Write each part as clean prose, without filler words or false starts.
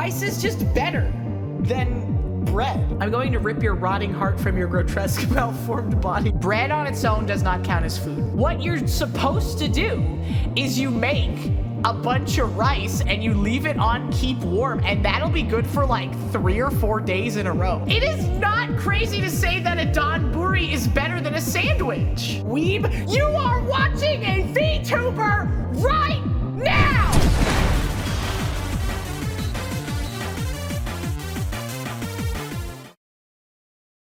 Rice is just better than bread. I'm going to rip your rotting heart from your grotesque malformed body. Bread on its own does not count as food. What you're supposed to do is you make a bunch of rice and you leave it on keep warm, and that'll be good for like 3 or 4 days in a row. It is not crazy to say that a donburi is better than a sandwich. Weeb, you are watching a VTuber right now!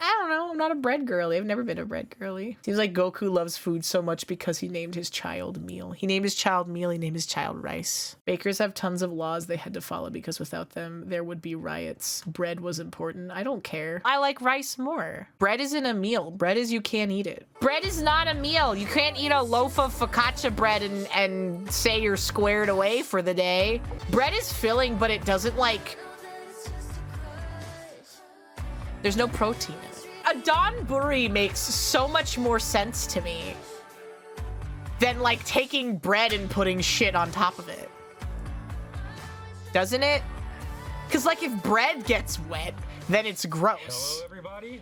I don't know, I'm not a bread girly. I've never been a bread girly. Seems like Goku loves food so much because he named his child meal. He named his child meal, he named his child rice. Bakers have tons of laws they had to follow because without them, there would be riots. Bread was important. I don't care. I like rice more. Bread isn't a meal. Bread is you can't eat it. Bread is not a meal. You can't eat a loaf of focaccia bread and say you're squared away for the day. Bread is filling, but it doesn't like... There's no protein in it. A donburi makes so much more sense to me than like taking bread and putting shit on top of it. Doesn't it? Because like if bread gets wet, then it's gross. Hello, everybody.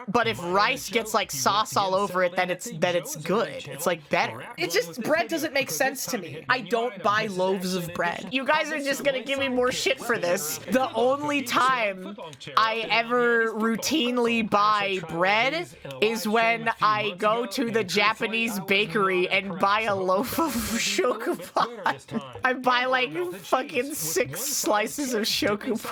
But if rice gets like sauce all over it, then it's good. It's like better. It's just bread doesn't make sense to me. I don't buy loaves of bread. You guys are just gonna give me more shit for this. The only time I ever routinely buy bread is when I go to the Japanese bakery and buy a loaf of shokupan. I buy like fucking 6 slices of shokupan.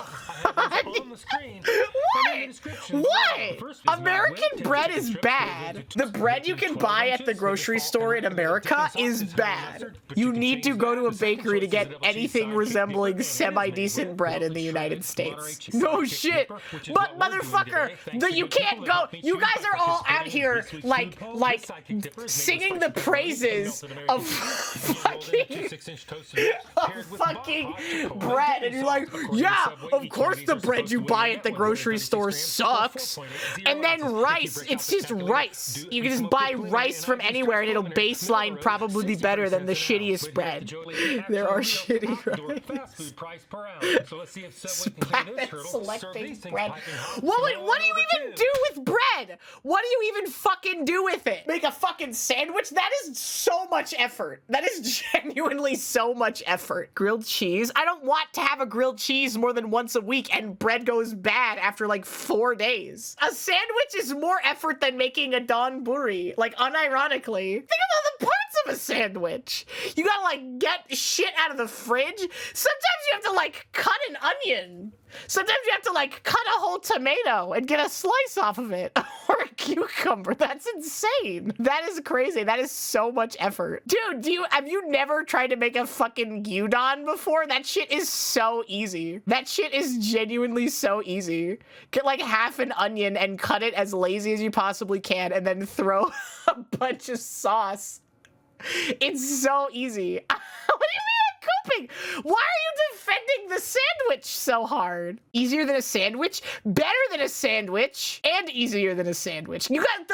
What? American bread is bad. The bread you can buy at the grocery store in America is bad. You need to go to a bakery to get anything resembling semi-decent bread in the United States. No shit. But motherfucker, you can't go. You guys are all out here like singing the praises of fucking bread, and you're like, yeah, of course the bread you buy at the grocery store sucks. And then rice, it's just rice. You can just buy rice from anywhere and it'll baseline probably be better than the shittiest bread. There are shitty rice. Selecting bread. What do you even do with bread? What do you even fucking do with it? Make a fucking sandwich? That is so much effort. That is genuinely so much effort. Grilled cheese? I don't want to have a grilled cheese more than once a week and bread goes bad after like 4 days. A sandwich is more effort than making a donburi, like unironically. Think about the parts of a sandwich. You gotta like get shit out of the fridge. Sometimes you have to like cut an onion. Sometimes you have to like cut a whole tomato and get a slice off of it. Or a cucumber. That's insane. That is crazy. That is so much effort. Dude, have you never tried to make a fucking gyudon before? That shit is so easy. That shit is genuinely so easy. Get like half an onion and cut it as lazy as you possibly can and then throw a bunch of sauce. It's so easy. What do you mean I'm coping? Why are you defending the sandwich so hard? Easier than a sandwich? Better than a sandwich? And easier than a sandwich. You got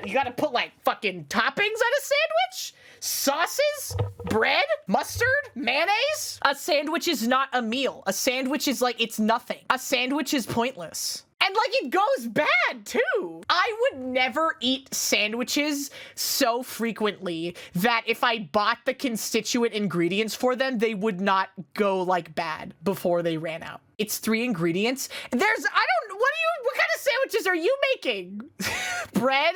you gotta put like fucking toppings on a sandwich? Sauces? Bread? Mustard? Mayonnaise? A sandwich is not a meal. A sandwich is like, it's nothing. A sandwich is pointless. And like it goes bad too. I would never eat sandwiches so frequently that if I bought the constituent ingredients for them, they would not go like bad before they ran out. It's 3 ingredients. What kind of sandwiches are you making? Bread,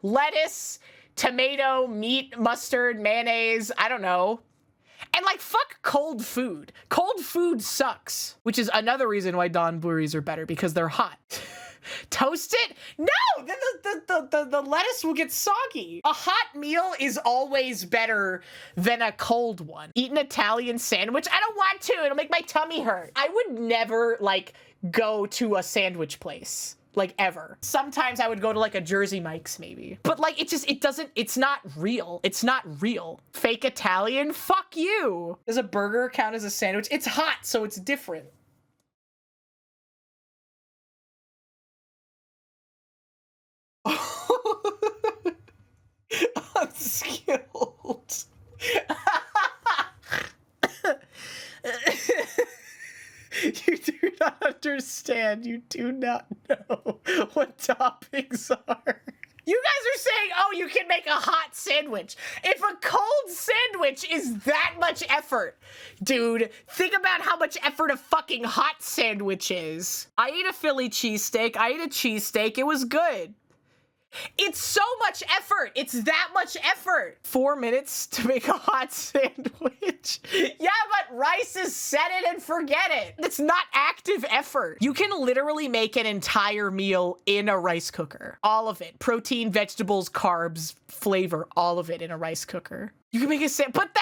lettuce, tomato, meat, mustard, mayonnaise, I don't know. And like, fuck cold food. Cold food sucks, which is another reason why donburis are better, because they're hot. Toast it? No, the lettuce will get soggy. A hot meal is always better than a cold one. Eat an Italian sandwich? I don't want to, it'll make my tummy hurt. I would never like go to a sandwich place. Like ever. Sometimes I would go to like a Jersey Mike's maybe. But like it's not real. It's not real. Fake Italian? Fuck you. Does a burger count as a sandwich? It's hot, so it's different. Unskilled. You do not understand. You do not know what toppings are. You guys are saying, oh, you can make a hot sandwich. If a cold sandwich is that much effort, dude, think about how much effort a fucking hot sandwich is. I ate a Philly cheesesteak. I ate a cheesesteak. It was good. It's so much effort. It's that much effort. 4 minutes to make a hot sandwich. Yeah, but rice is set it and forget it. It's not active effort. You can literally make an entire meal in a rice cooker. All of it. Protein, vegetables, carbs, flavor, all of it in a rice cooker. You can make a sandwich, but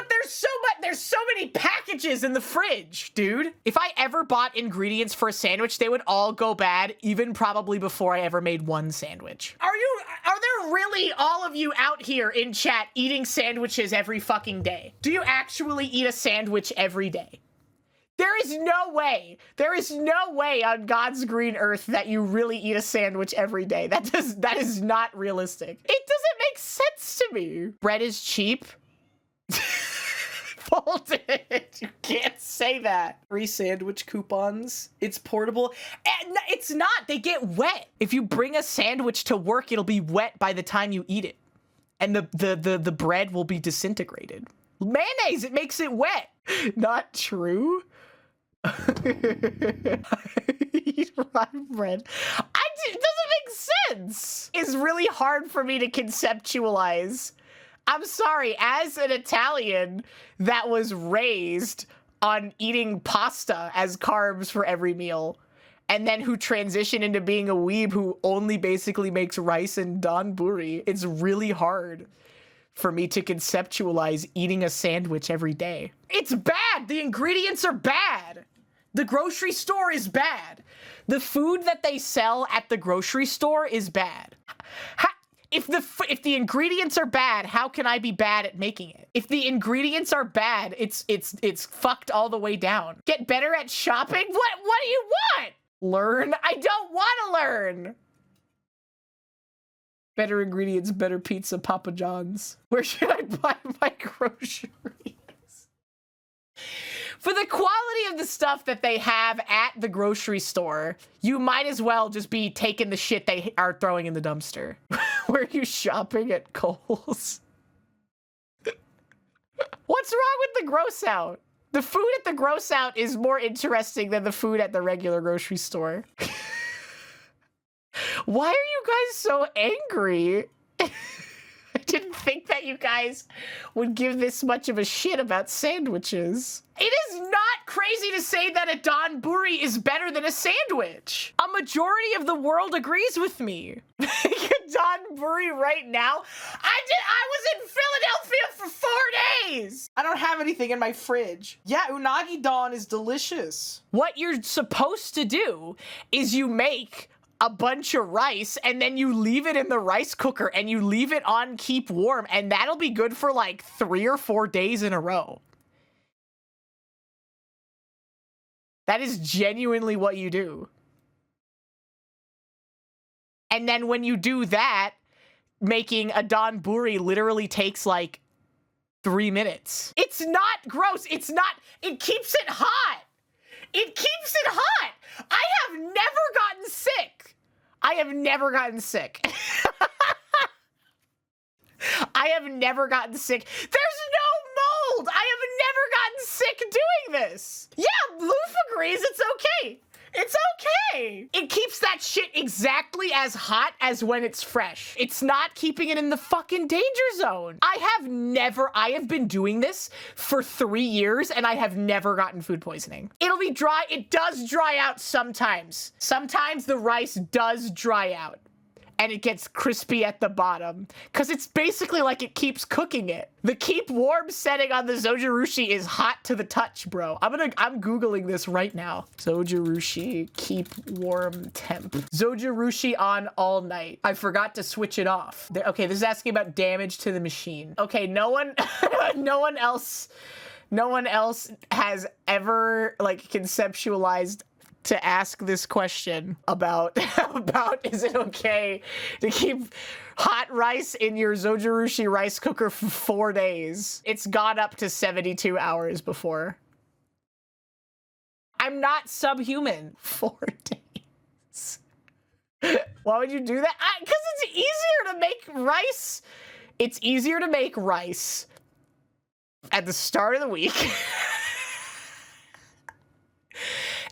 there's so many packages in the fridge, dude. If I ever bought ingredients for a sandwich, they would all go bad, even probably before I ever made one sandwich. Are there really all of you out here in chat eating sandwiches every fucking day? Do you actually eat a sandwich every day? There is no way on God's green earth that you really eat a sandwich every day. That is not realistic. It doesn't make sense to me. Bread is cheap. Fold it. You can't say that. Free sandwich coupons. It's portable. And it's not. They get wet. If you bring a sandwich to work, it'll be wet by the time you eat it. And the bread will be disintegrated. Mayonnaise, it makes it wet. Not true. Eat rotten bread. It doesn't make sense. It's really hard for me to conceptualize. I'm sorry, as an Italian that was raised on eating pasta as carbs for every meal, and then who transitioned into being a weeb who only basically makes rice and donburi, it's really hard for me to conceptualize eating a sandwich every day. It's bad. The ingredients are bad. The grocery store is bad. The food that they sell at the grocery store is bad. If the ingredients are bad, how can I be bad at making it? If the ingredients are bad, it's fucked all the way down. Get better at shopping? What do you want? Learn? I don't want to learn. Better ingredients, better pizza, Papa John's. Where should I buy my groceries? For the quality of the stuff that they have at the grocery store, you might as well just be taking the shit they are throwing in the dumpster. Where are you shopping at Kohl's? What's wrong with the gross out? The food at the gross out is more interesting than the food at the regular grocery store. Why are you guys so angry? I didn't think that you guys would give this much of a shit about sandwiches. It is not crazy to say that a donburi is better than a sandwich. A majority of the world agrees with me. Make a donburi right now? I was in Philadelphia for 4 days. I don't have anything in my fridge. Yeah, unagi don is delicious. What you're supposed to do is you make a bunch of rice and then you leave it in the rice cooker and you leave it on keep warm, and that'll be good for like 3 or 4 days in a row. That is genuinely what you do. And then when you do that, making a donburi literally takes like 3 minutes. It's not gross. It's not, it keeps it hot. It keeps it hot. I have never gotten sick. I have never gotten sick. I have never gotten sick. There's no mold. I have never gotten sick doing this. Yeah, Loof agrees. It's okay. It's okay. It keeps that shit exactly as hot as when it's fresh. It's not keeping it in the fucking danger zone. I have been doing this for 3 years and I have never gotten food poisoning. It'll be dry. It does dry out sometimes. Sometimes the rice does dry out and it gets crispy at the bottom because it's basically like it keeps cooking it. The keep warm setting on the Zojirushi is hot to the touch, bro. I'm Googling this right now. Zojirushi keep warm temp. Zojirushi on all night. I forgot to switch it off. Okay, this is asking about damage to the machine. Okay, no one else has ever like conceptualized to ask this question about is it okay to keep hot rice in your Zojirushi rice cooker for 4 days? It's gone up to 72 hours before. I'm not subhuman. 4 days. Why would you do that? Because it's easier to make rice. It's easier to make rice at the start of the week.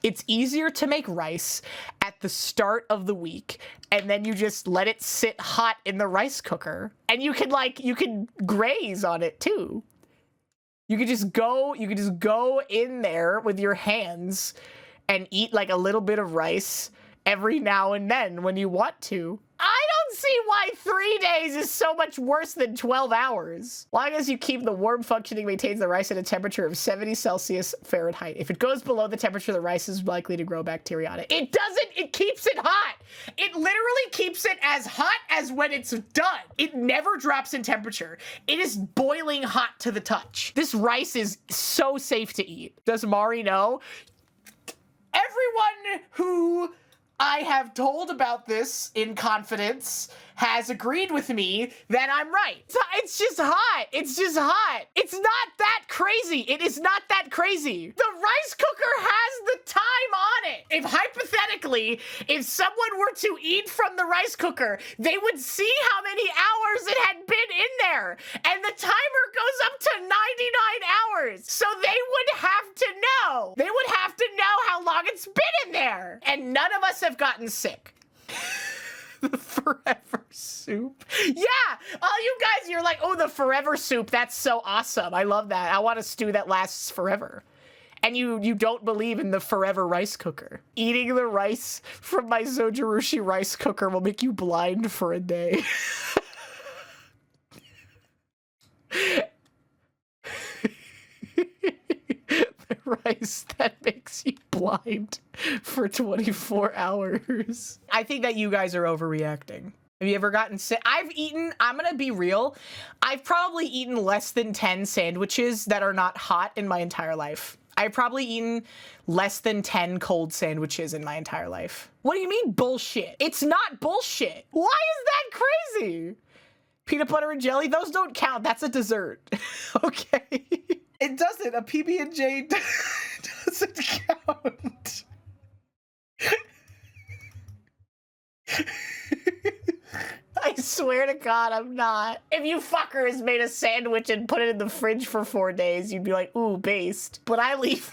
It's easier to make rice at the start of the week, and then you just let it sit hot in the rice cooker. And you can graze on it too. You could just go in there with your hands and eat like a little bit of rice every now and then when you want to. I don't see why 3 days is so much worse than 12 hours. Long as you keep the warm functioning maintains the rice at a temperature of 70 Celsius Fahrenheit. If it goes below the temperature, the rice is likely to grow bacteria on it. It doesn't, it keeps it hot. It literally keeps it as hot as when it's done. It never drops in temperature. It is boiling hot to the touch. This rice is so safe to eat. Does Mari know? Everyone who I have told about this in confidence has agreed with me that I'm right. It's just hot. It's just hot. It's not that crazy. It is not that crazy. The rice cooker has the time on it. If hypothetically, if someone were to eat from the rice cooker, they would see how many hours it had been in there. And the timer goes up to 99 hours. So they would have to know. They would have to know how long it's been in there. And none of us have gotten sick. The forever soup. Yeah, all you guys, you're like, oh, the forever soup. That's so awesome. I love that. I want a stew that lasts forever. And you don't believe in the forever rice cooker. Eating the rice from my Zojirushi rice cooker will make you blind for a day. The rice that makes you blind for 24 hours. I think that you guys are overreacting. Have you ever gotten sick? I'm gonna be real, I've probably eaten less than 10 sandwiches that are not hot in my entire life. I've probably eaten less than 10 cold sandwiches in my entire life. What do you mean bullshit? It's not bullshit. Why is that crazy? Peanut butter and jelly, those don't count. That's a dessert. Okay. It doesn't. A PB&J doesn't count. I swear to God, I'm not. If you fuckers made a sandwich and put it in the fridge for 4 days, you'd be like, ooh, based. But I leave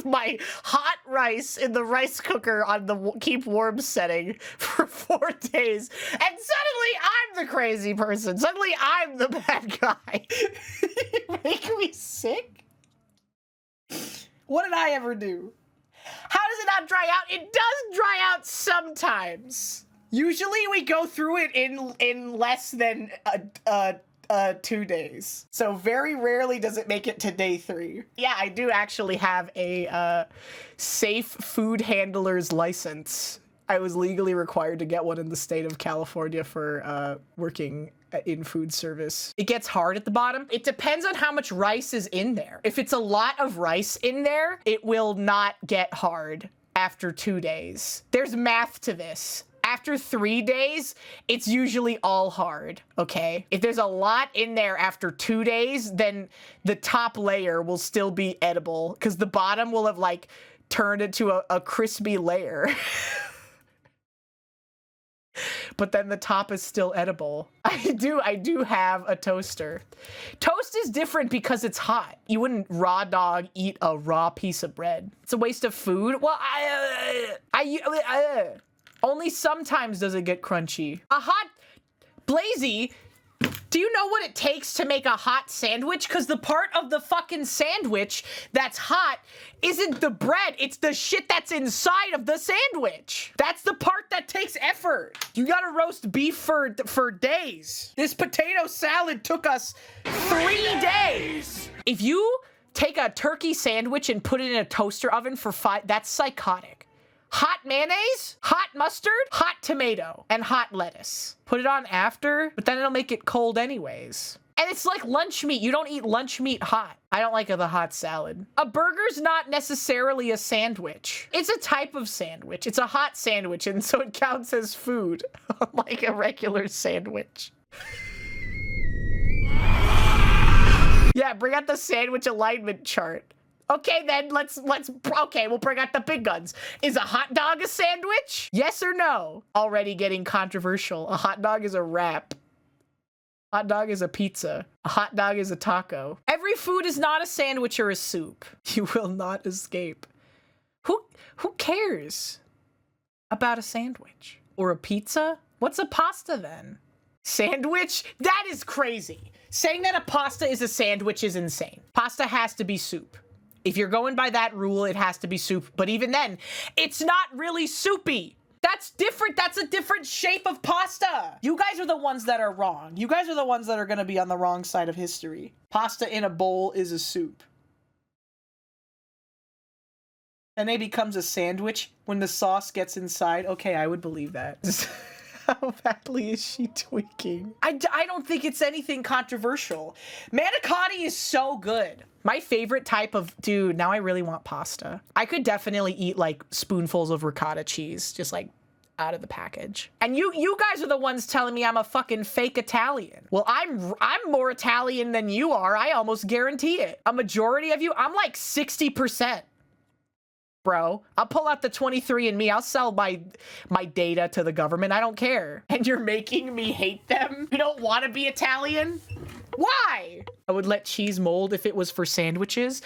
my hot rice in the rice cooker on the keep warm setting for 4 days. And suddenly I'm the crazy person. Suddenly I'm the bad guy. You make me sick? What did I ever do? How does it not dry out? It does dry out sometimes. Usually we go through it in less than 2 days. So very rarely does it make it to day 3. Yeah, I do actually have a safe food handler's license. I was legally required to get one in the state of California for working in food service. It gets hard at the bottom. It depends on how much rice is in there. If it's a lot of rice in there, it will not get hard after 2 days. There's math to this. After 3 days, it's usually all hard, okay? If there's a lot in there after 2 days, then the top layer will still be edible because the bottom will have like turned into a crispy layer. But then the top is still edible. I do have a toaster. Toast is different because it's hot. You wouldn't raw dog eat a raw piece of bread. It's a waste of food. Well, only sometimes does it get crunchy. A hot Blazy, do you know what it takes to make a hot sandwich? Because the part of the fucking sandwich that's hot isn't the bread, it's the shit that's inside of the sandwich. That's the part that takes effort. You gotta roast beef for days. This potato salad took us 3 days. If you take a turkey sandwich and put it in a toaster oven for 5, that's psychotic. Hot mayonnaise, hot mustard, hot tomato, and hot lettuce. Put it on after, but then it'll make it cold anyways. And it's like lunch meat. You don't eat lunch meat hot. I don't like the hot salad. A burger's not necessarily a sandwich. It's a type of sandwich. It's a hot sandwich, and so it counts as food, like a regular sandwich. Yeah, bring out the sandwich alignment chart. Okay, then okay, we'll bring out the big guns. Is a hot dog a sandwich? Yes or no? Already getting controversial. A hot dog is a wrap. Hot dog is a pizza. A hot dog is a taco. Every food is not a sandwich or a soup. You will not escape. Who cares about a sandwich? Or a pizza? What's a pasta then? Sandwich? That is crazy. Saying that a pasta is a sandwich is insane. Pasta has to be soup. If you're going by that rule, it has to be soup. But even then, it's not really soupy. That's different. That's a different shape of pasta. You guys are the ones that are wrong. You guys are the ones that are going to be on the wrong side of history. Pasta in a bowl is a soup. And it becomes a sandwich when the sauce gets inside. Okay, I would believe that. How badly is she tweaking? I don't think it's anything controversial. Manicotti is so good. My favorite type of, dude, now I really want pasta. I could definitely eat like spoonfuls of ricotta cheese, just like out of the package. And you guys are the ones telling me I'm a fucking fake Italian. Well, I'm more Italian than you are. I almost guarantee it. A majority of you, I'm like 60%. Bro, I'll pull out the 23andMe. I'll sell my data to the government. I don't care. And you're making me hate them? You don't want to be Italian? Why? I would let cheese mold if it was for sandwiches.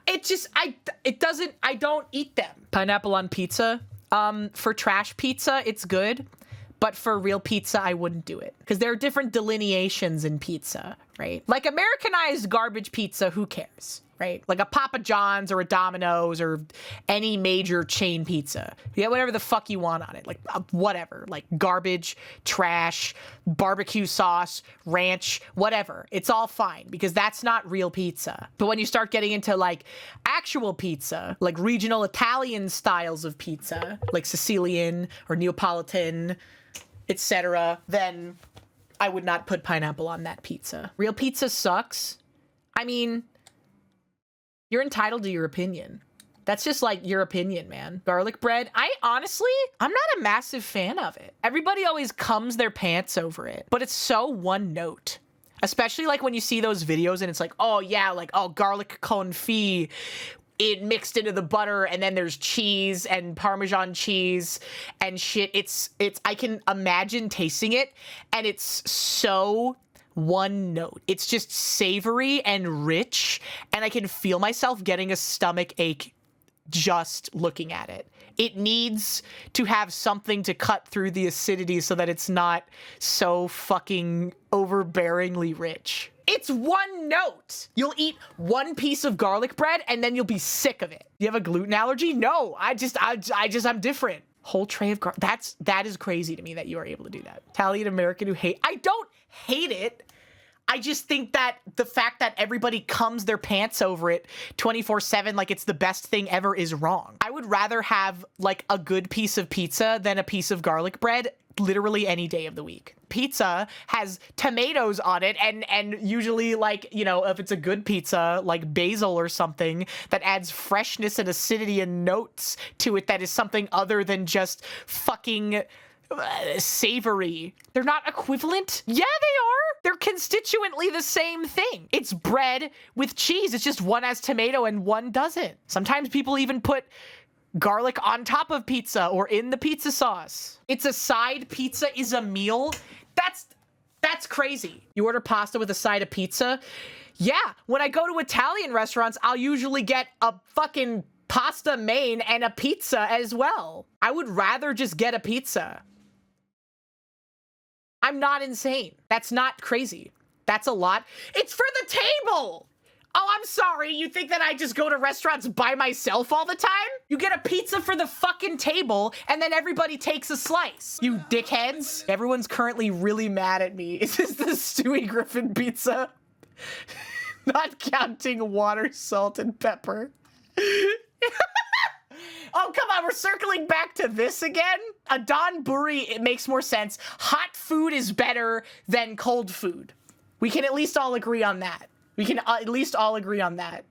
I don't eat them. Pineapple on pizza. For trash pizza, it's good. But for real pizza, I wouldn't do it. Because there are different delineations in pizza, right? Like Americanized garbage pizza, who cares? Right? Like a Papa John's or a Domino's or any major chain pizza. Yeah, whatever the fuck you want on it. Like whatever. Like garbage, trash, barbecue sauce, ranch, whatever. It's all fine because that's not real pizza. But when you start getting into like actual pizza, like regional Italian styles of pizza, like Sicilian or Neapolitan, etc., then I would not put pineapple on that pizza. Real pizza sucks. I mean, you're entitled to your opinion. That's just like your opinion, man. Garlic bread, I'm not a massive fan of it. Everybody always comes their pants over it, but it's so one note. Especially like when you see those videos and it's like, oh yeah, like, oh, garlic confit, it mixed into the butter and then there's cheese and Parmesan cheese and shit. I can imagine tasting it and it's so one note. It's just savory and rich, and I can feel myself getting a stomach ache just looking at it. It needs to have something to cut through the acidity so that it's not so fucking overbearingly rich. It's one note. You'll eat one piece of garlic bread and then you'll be sick of it. You have a gluten allergy? No, I'm different. Whole tray of garlic. That is crazy to me that you are able to do that. Italian American who I don't hate it. I just think that the fact that everybody comes their pants over it 24/7 like it's the best thing ever is wrong. I would rather have like a good piece of pizza than a piece of garlic bread literally any day of the week. Pizza has tomatoes on it and usually, like, you know, if it's a good pizza, like basil or something that adds freshness and acidity and notes to it that is something other than just fucking savory. They're not equivalent? Yeah, they are. They're constituently the same thing. It's bread with cheese. It's just one has tomato and one doesn't. Sometimes people even put garlic on top of pizza or in the pizza sauce. It's a side. Pizza is a meal. That's crazy. You order pasta with a side of pizza? Yeah, when I go to Italian restaurants, I'll usually get a fucking pasta main and a pizza as well. I would rather just get a pizza. I'm not insane. That's not crazy. That's a lot. It's for the table. Oh, I'm sorry. You think that I just go to restaurants by myself all the time? You get a pizza for the fucking table and then everybody takes a slice. You dickheads. Everyone's currently really mad at me. Is this the Stewie Griffin pizza? Not counting water, salt, and pepper. Oh, come on, we're circling back to this again? A donburi, it makes more sense. Hot food is better than cold food. We can at least all agree on that. We can at least all agree on that.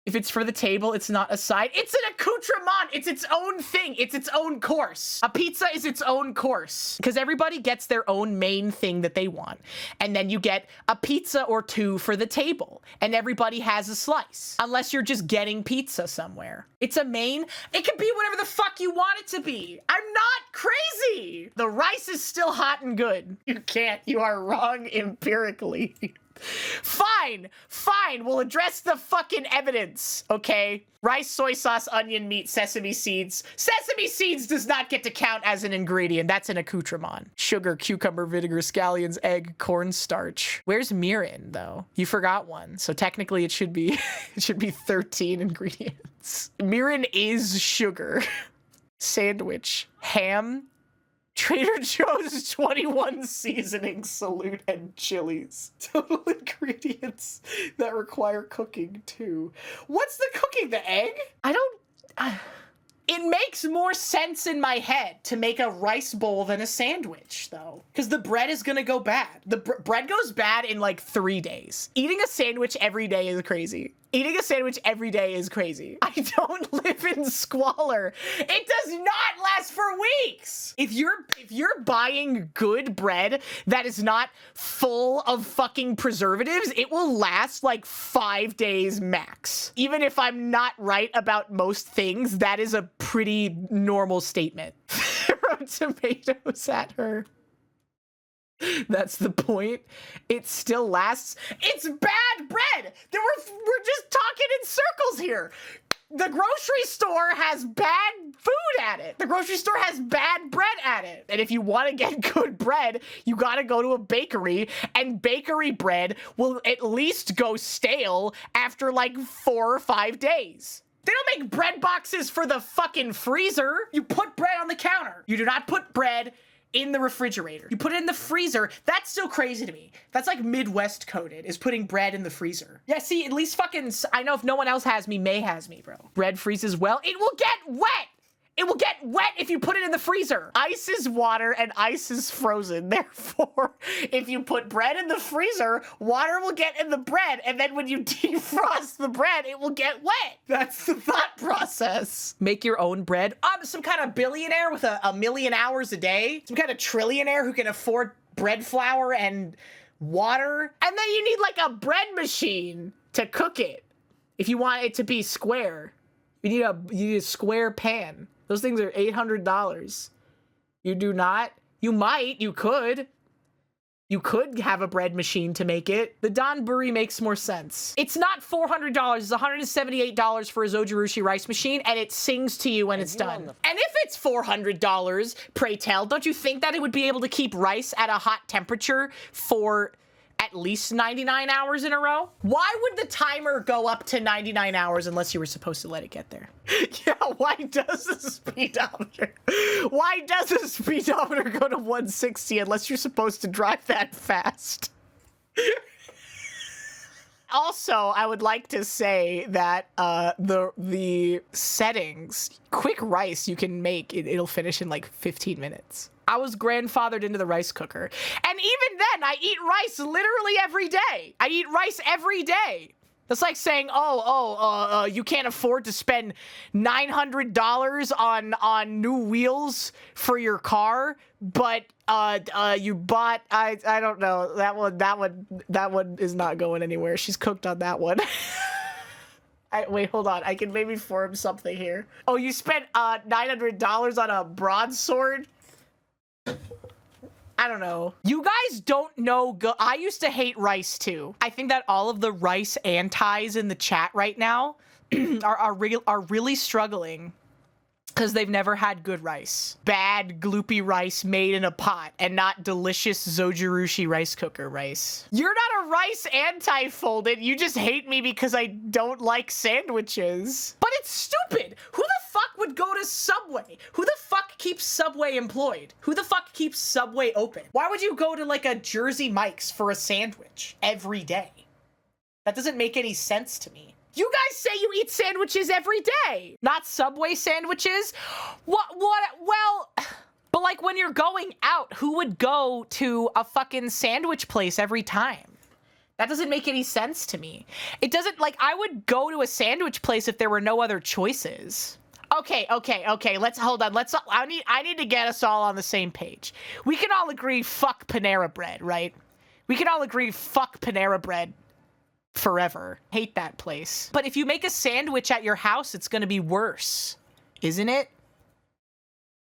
If it's for the table, it's not a side. It's an accoutrement. It's its own thing. It's its own course. A pizza is its own course because everybody gets their own main thing that they want. And then you get a pizza or two for the table and everybody has a slice unless you're just getting pizza somewhere. It's a main. It can be whatever the fuck you want it to be. I'm not crazy. The rice is still hot and good. You can't. You are wrong empirically. Fine, we'll address the fucking evidence, okay? Rice, soy sauce, onion, meat, sesame seeds. Sesame seeds does not get to count as an ingredient. That's an accoutrement. Sugar, cucumber, vinegar, scallions, egg, cornstarch. Where's mirin, though? You forgot one, so technically it should be 13 ingredients. Mirin is sugar. Sandwich, ham, Trader Joe's 21 seasoning salute and chilies. Total ingredients that require cooking too. What's the cooking? The egg? It makes more sense in my head to make a rice bowl than a sandwich, though. Because the bread is gonna go bad. The bread goes bad in like 3 days. Eating a sandwich every day is crazy. Eating a sandwich every day is crazy. I don't live in squalor. It does not last for weeks. If you're buying good bread that is not full of fucking preservatives, it will last like 5 days max. Even if I'm not right about most things, that is a pretty normal statement. Throw tomatoes at her. That's the point. It still lasts. It's bad bread. We're just talking in circles here. The grocery store has bad food at it. The grocery store has bad bread at it. And if you want to get good bread, you got to go to a bakery, and bakery bread will at least go stale after like 4 or 5 days. They don't make bread boxes for the fucking freezer. You put bread on the counter. You do not put bread in the refrigerator. You put it in the freezer. That's still crazy to me. That's like Midwest coded, is putting bread in the freezer. Yeah, see, at least fucking, I know if no one else has me, May has me, bro. Bread freezes well. It will get wet. It will get wet if you put it in the freezer. Ice is water and ice is frozen. Therefore, if you put bread in the freezer, water will get in the bread. And then when you defrost the bread, it will get wet. That's the thought process. Make your own bread. I'm some kind of billionaire with a million hours a day. Some kind of trillionaire who can afford bread flour and water. And then you need like a bread machine to cook it. If you want it to be square, you need a square pan. Those things are $800. You do not? You might. You could. You could have a bread machine to make it. The Donburi makes more sense. It's not $400. It's $178 for a Zojirushi rice machine, and it sings to you when it's done. And if it's $400, pray tell, don't you think that it would be able to keep rice at a hot temperature for at least 99 hours in a row? Why would the timer go up to 99 hours unless you were supposed to let it get there? Yeah, why does the speedometer go to 160 unless you're supposed to drive that fast? Also, I would like to say that the settings, quick rice you can make, it'll finish in like 15 minutes. I was grandfathered into the rice cooker. And even then, I eat rice literally every day. I eat rice every day. That's like saying, you can't afford to spend $900 on new wheels for your car, but you bought, I don't know, that one is not going anywhere. She's cooked on that one. Wait, hold on. I can maybe form something here. Oh, you spent $900 on a broadsword? I don't know. You guys don't know. I used to hate rice too. I think that all of the rice antis in the chat right now are really struggling because they've never had good rice. Bad, gloopy rice made in a pot and not delicious Zojirushi rice cooker rice. You're not a rice anti-folded. You just hate me because I don't like sandwiches. But it's stupid. Who the fuck would go to Subway? Who the fuck keeps Subway employed? Who the fuck keeps Subway open? Why would you go to like a Jersey Mike's for a sandwich every day? That doesn't make any sense to me. You guys say you eat sandwiches every day, not Subway sandwiches. Well, but like when you're going out, who would go to a fucking sandwich place every time? That doesn't make any sense to me. It doesn't, like, I would go to a sandwich place if there were no other choices. Okay, let's hold on. I need to get us all on the same page. We can all agree fuck Panera Bread, right? We can all agree fuck Panera Bread forever. Hate that place. But if you make a sandwich at your house, it's gonna be worse, isn't it?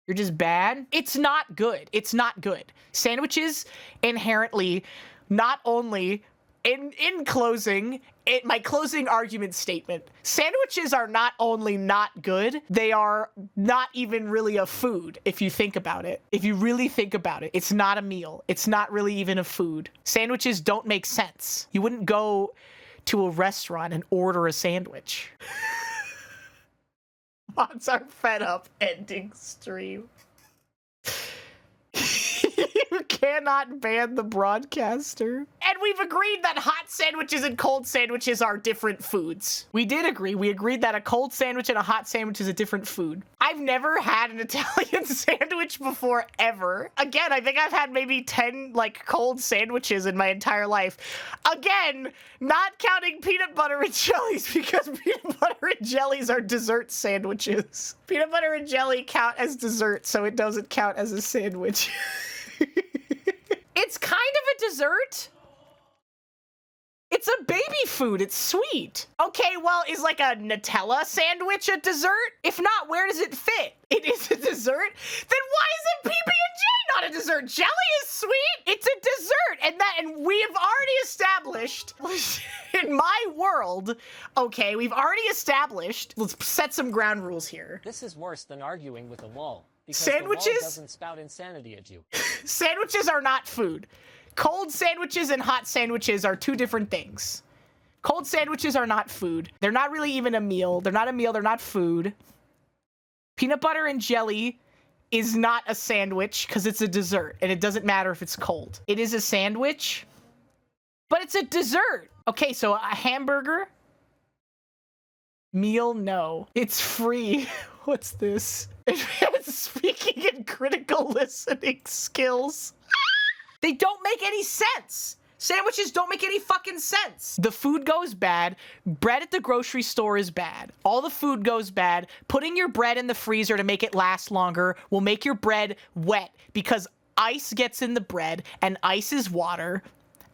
You're just bad? It's not good. It's not good. Sandwiches inherently, not only in closing, my closing argument statement, sandwiches are not only not good, they are not even really a food, if you think about it. If you really think about it, it's not a meal. It's not really even a food. Sandwiches don't make sense. You wouldn't go to a restaurant and order a sandwich. Mods are fed up ending stream. You cannot ban the broadcaster. And we've agreed that hot sandwiches and cold sandwiches are different foods. We did agree. We agreed that a cold sandwich and a hot sandwich is a different food. I've never had an Italian sandwich before, ever. Again, I think I've had maybe 10, like, cold sandwiches in my entire life. Again, not counting peanut butter and jellies, because peanut butter and jellies are dessert sandwiches. Peanut butter and jelly count as dessert, so it doesn't count as a sandwich. It's kind of a dessert. It's a baby food. It's sweet. Okay, well, is like a Nutella sandwich a dessert? If not, where does it fit? It is a dessert? Then why isn't PB&J not a dessert? Jelly is sweet. It's a dessert. And we have already established in my world, okay, we've already established, let's set some ground rules here. This is worse than arguing with a wall. Because sandwiches the wall doesn't spout insanity at you. Sandwiches are not food. Cold sandwiches and hot sandwiches are two different things. Cold sandwiches are not food. They're not really even a meal. They're not a meal. They're not food. Peanut butter and jelly is not a sandwich because it's a dessert, and it doesn't matter if it's cold. It is a sandwich, but it's a dessert. Okay, so a hamburger? Meal? No. It's free. What's this? Advanced speaking and critical listening skills. They don't make any sense. Sandwiches don't make any fucking sense. The food goes bad. Bread at the grocery store is bad. All the food goes bad. Putting your bread in the freezer to make it last longer will make your bread wet because ice gets in the bread and ice is water.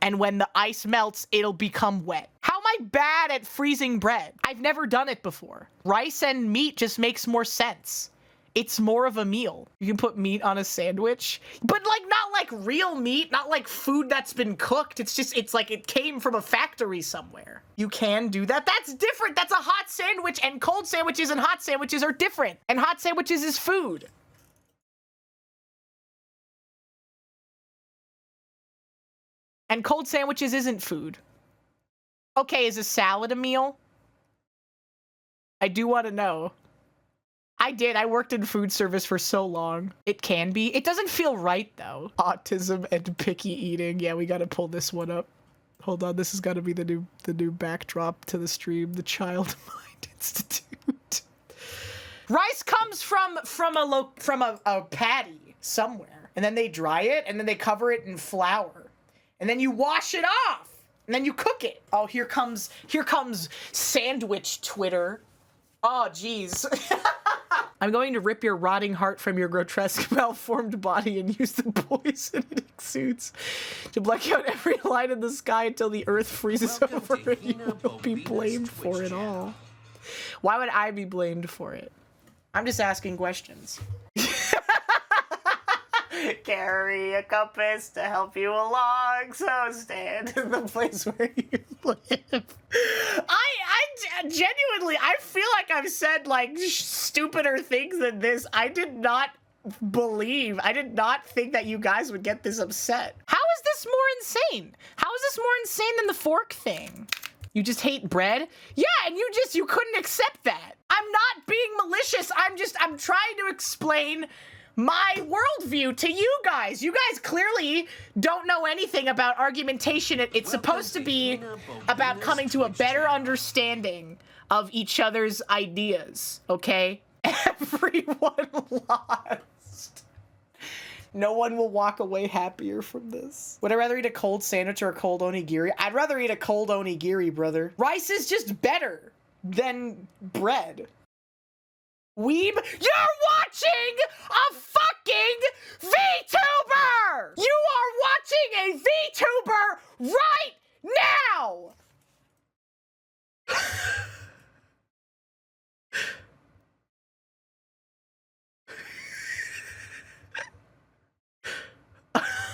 And when the ice melts, it'll become wet. How am I bad at freezing bread? I've never done it before. Rice and meat just makes more sense. It's more of a meal. You can put meat on a sandwich, but like not like real meat, not like food that's been cooked. It's like it came from a factory somewhere. You can do that. That's different. That's a hot sandwich, and cold sandwiches and hot sandwiches are different. And hot sandwiches is food. And cold sandwiches isn't food. Okay, is a salad a meal? I do want to know. I worked in food service for so long. It can be. It doesn't feel right, though. Autism and picky eating. Yeah, we gotta pull this one up. Hold on, this has gotta be the new backdrop to the stream. The Child Mind Institute. Rice comes from a paddy somewhere, and then they dry it, and then they cover it in flour, and then you wash it off, and then you cook it. Oh, here comes sandwich Twitter. Oh, jeez. I'm going to rip your rotting heart from your grotesque, malformed body and use the poison it exudes to black out every line in the sky until the earth freezes over and you will be blamed for it all. Why would I be blamed for it? I'm just asking questions. Carry a compass to help you along, so stand in the place where you live. I genuinely, I feel like I've said like stupider things than this. I did not think that you guys would get this upset. How is this more insane? How is this more insane than the fork thing? You just hate bread? Yeah, and you couldn't accept that. I'm not being malicious. I'm trying to explain my worldview to you guys. You guys clearly don't know anything about argumentation. It's supposed to be about coming to a better understanding of each other's ideas, okay? Everyone lost. No one will walk away happier from this. Would I rather eat a cold sandwich or a cold onigiri? I'd rather eat a cold onigiri, brother. Rice is just better than bread. Weeb, you're watching a fucking VTuber! You are watching a VTuber right now!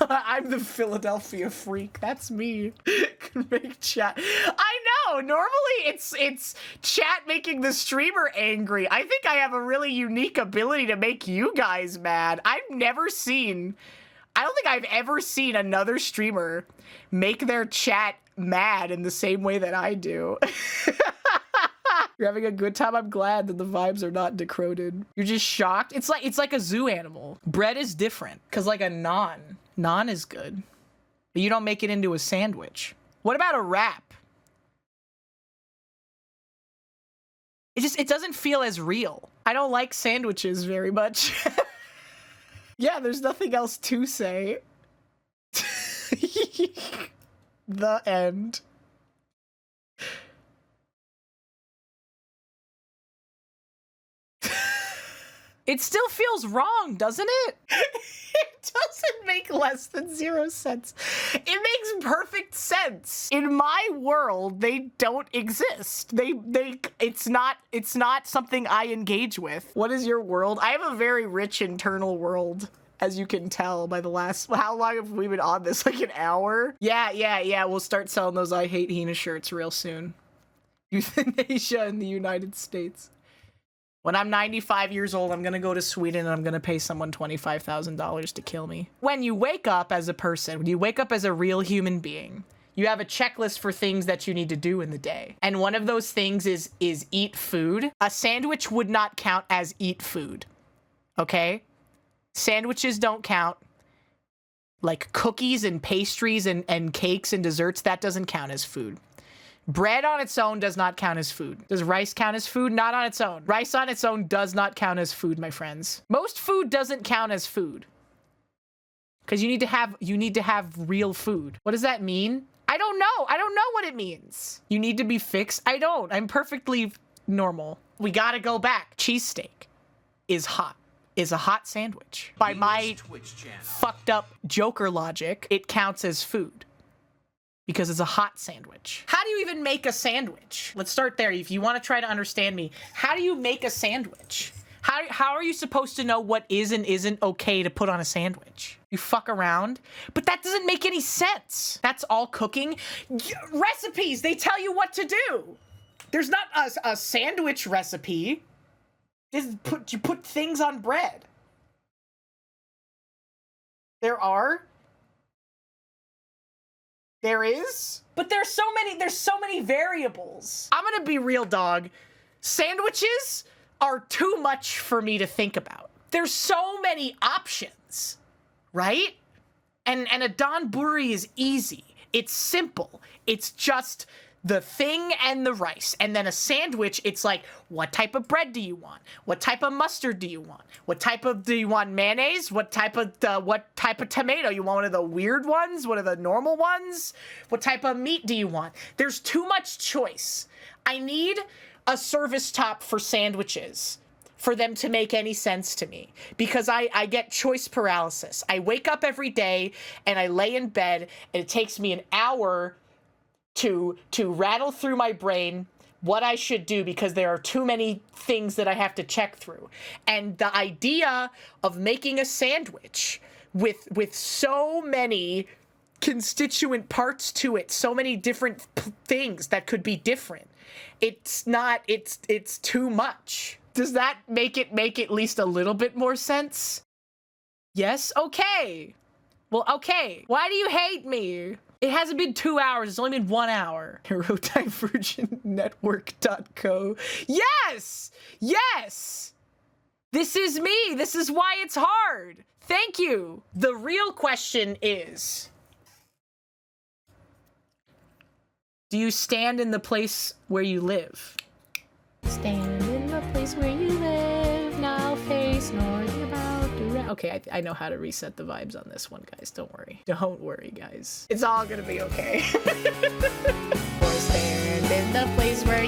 I'm the Philadelphia freak. That's me. Can make chat. I know. Normally it's chat making the streamer angry. I think I have a really unique ability to make you guys mad. I don't think I've ever seen another streamer make their chat mad in the same way that I do. You're having a good time. I'm glad that the vibes are not decroded. You're just shocked. It's like a zoo animal. Bread is different because like a naan is good, but you don't make it into a sandwich. What about a wrap? It doesn't feel as real. I don't like sandwiches very much. Yeah, there's nothing else to say. The end. It still feels wrong, doesn't it? It doesn't make less than 0 cents. It makes perfect sense. In my world, they don't exist. It's not something I engage with. What is your world? I have a very rich internal world, as you can tell by the last, how long have we been on this? Like an hour? Yeah. We'll start selling those I Hate Hina shirts real soon. Euthanasia in the United States. When I'm 95 years old, I'm gonna go to Sweden and I'm gonna pay someone $25,000 to kill me. When you wake up as a person, when you wake up as a real human being, you have a checklist for things that you need to do in the day. And one of those things is eat food. A sandwich would not count as eat food, okay? Sandwiches don't count. Like cookies and pastries and cakes and desserts, that doesn't count as food. Bread on its own does not count as food. Does rice count as food? Not on its own. Rice on its own does not count as food, my friends. Most food doesn't count as food. Because you need to have real food. What does that mean? I don't know. I don't know what it means. You need to be fixed? I don't. I'm perfectly normal. We gotta go back. Cheesesteak is hot. Is a hot sandwich. By my fucked up Joker logic, it counts as food. Because it's a hot sandwich. How do you even make a sandwich? Let's start there. If you want to try to understand me, how do you make a sandwich? How are you supposed to know what is and isn't okay to put on a sandwich? You fuck around? But that doesn't make any sense. That's all cooking. Recipes, they tell you what to do. There's not a sandwich recipe. You put things on bread. There is? But there's so many variables. I'm gonna be real, dog. Sandwiches are too much for me to think about. There's so many options, right? And a donburi is easy. It's simple. It's just the thing and the rice. And then a sandwich, it's like, what type of bread do you want? What type of mustard do you want? Do you want mayonnaise? What type of tomato? You want one of the weird ones? One of the normal ones? What type of meat do you want? There's too much choice. I need a service top for sandwiches for them to make any sense to me, because I get choice paralysis. I wake up every day and I lay in bed and it takes me an hour to rattle through my brain what I should do, because there are too many things that I have to check through. And the idea of making a sandwich with so many constituent parts to it, so many different things that could be different, it's too much. Does that make at least a little bit more sense? Yes? Okay. Well, okay. Why do you hate me? It hasn't been 2 hours. It's only been 1 hour. HeroDivergentNetwork.co. Yes! Yes! This is me. This is why it's hard. Thank you. The real question is, do you stand in the place where you live? Stand in the place where you live. Now face north, about to that? Okay, I know how to reset the vibes on this one, guys. Don't worry. Don't worry, guys. It's all gonna be okay. Or stand in the place where